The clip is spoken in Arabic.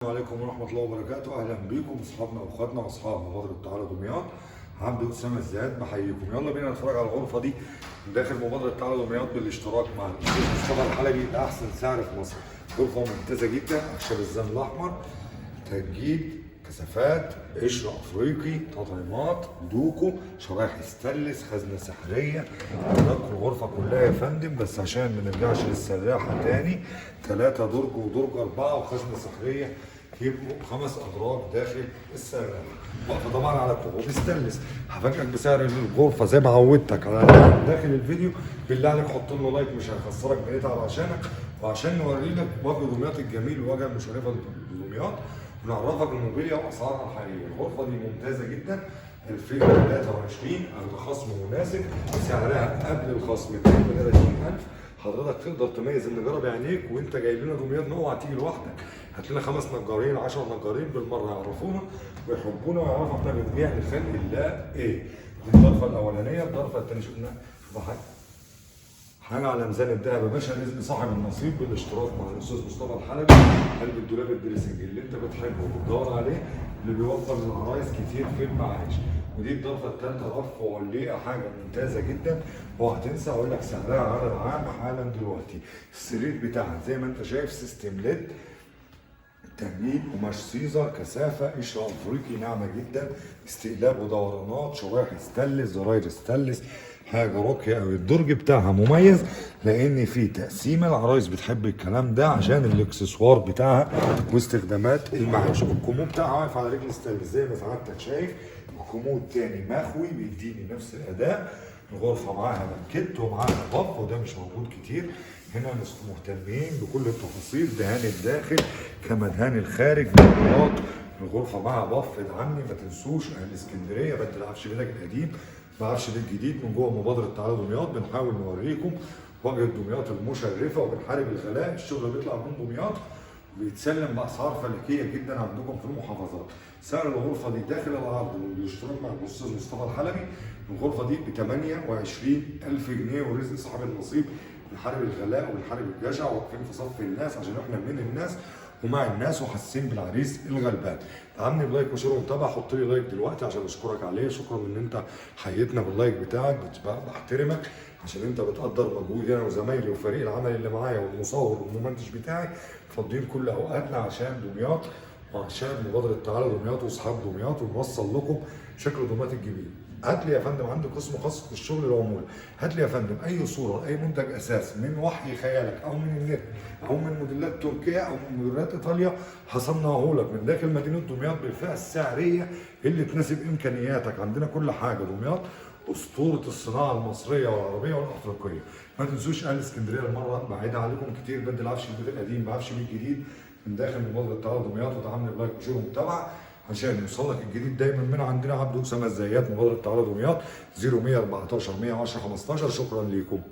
السلام عليكم ورحمة الله وبركاته. أهلا بيكم أصحابنا وأخواتنا وأصحاب مبادرة تعالى دمياط. عبد أسامة الزيات بحييكم. يلا بينا نتفرج على الغرفة دي داخل مبادرة تعالى دمياط بالاشتراك مع الأستاذ مصطفى الحلبي بأحسن سعر في مصر. غرفة ممتازة جدا، أخشاب الزان الأحمر، تجديد، كثافات، قشر أفريقي، تطعيمات، دوكو، شرايح استانلس، خزنة سحرية. حضراتكم الغرفة كلها يا فندم، بس عشان ما نرجعش للسراحة تاني، 3 درج ودرج 4 وخزنة سحرية يبقوا 5 أدراج داخل السراحة. واقفة طبعا على كوب استانلس. هفاجئك بسعر الغرفة زي ما عودتك على داخل الفيديو. بالله عليك حط له لايك، مش هيخسرك بنتعب عشانك وعشان نوري لك وجه دمياط الجميل ووجه المشرفة لدمياط، ونعرفك الموبيليا واسعارها الحقيقيه. الغرفه دي ممتازه جدا، 2023 اخد خصم مناسب، سعرها قبل الخصم 33000. حضرتك تقدر تميز النجاره بعينيك وانت جاي لنا دمياط. اوعى تيجي لوحدك، هات لنا 5 نجارين 10 نجارين بالمره يعرفونا ويحبونا ويعرفوا احنا بنبيع لخلق الله ايه. دي الضرفه الاولانيه. الضرفه الثانيه شفنا حاجه على ميزان الذهب يا باشا، رزق صاحب النصيب بالاشتراك مع الاستاذ مصطفى الحلبي. قلب الدولاب الدريسنج اللي انت بتحبه وبتدور عليه، اللي بيوفر للعرايس كتير في المعاش. ودي الضرفه الثالثه، رف وعليقه، حاجه ممتازه جدا. وهتنسى اقول لك سعرها على العام حالا دلوقتي. السرير بتاعها زي ما انت شايف سيستم ليد، تجميل، قماش سيزر، كثافه، قشره افريقي ناعمه جدا، استقلاب ودورانات، شرايح استانلس، زراير استانلس، حاجه راقيه قوي. الدرج بتاعها مميز لان فيه تقسيمه. العرايس بتحب الكلام ده عشان الاكسسوار بتاعها واستخدامات المعاش. الكومود بتاعها واقف على رجل استانلس زي ما سعادتك شايف. الكومود تاني مخوي بيديني نفس الاداء. الغرفه معاها بانكيت ومعاها باب وده مش موجود كتير. هنا مهتمين بكل التفاصيل، دهان الداخل كما دهان الخارج بالبلاط. الغرفه معاها باف ادعمني. ما تنسوش اهل اسكندريه بدل عفش بيتك القديم بعفش بيت جديد من جوه مبادره تعالى دمياط. بنحاول نوريكم وجه دمياط المشرفه وبنحارب الغلاء. الشغل بيطلع من دمياط وبيتسلم باسعار فلكيه جدا عندكم في المحافظات. سعر الغرفه دي داخل العرض والاشتراك مع الاستاذ مصطفى الحلبي. الغرفه دي ب 28000 جنيه، ورزق صاحب النصيب. بنحارب الغلاء وبنحارب الجشع، واقفين في صف الناس عشان احنا من الناس ومع الناس وحاسين بالعريس الغلبان. دعمني بلايك وشير ومتابعه. حط لي لايك دلوقتي عشان اشكرك عليه. شكرا ان انت حييتنا باللايك بتاعك، بحترمك عشان انت بتقدر مجهودي انا وزمايلي وفريق العمل اللي معايا والمصور والمنتج بتاعي. فاضيين كل اوقاتنا عشان دمياط وعشان مبادره تعالى دمياط واصحاب دمياط، ونوصل لكم شكل دمياط الجميل. هات لي يا فندم عندي قسم خاص في الشغل العمولي. هات لي يا فندم اي صوره اي منتج اساس من وحي خيالك او من النت او من موديلات تركيا او من موديلات ايطاليا، هصنعه لك من داخل مدينه دمياط بالفئه السعريه اللي تناسب امكانياتك. عندنا كل حاجه. دمياط اسطوره الصناعه المصريه والعربيه والافريقيه. ما تنسوش اهل اسكندريه المره بعيده عليكم كتير، بدل عفش البيت القديم بعفش بيت جديد من داخل مبادره تعالى دمياط. ودعمني بلايك وشير ومتابعه عشان يوصلك الجديد دايما من عندنا. عبد أسامة الزيات، مبادرة تعالى دمياط، 0114 110 15. شكرا ليكم.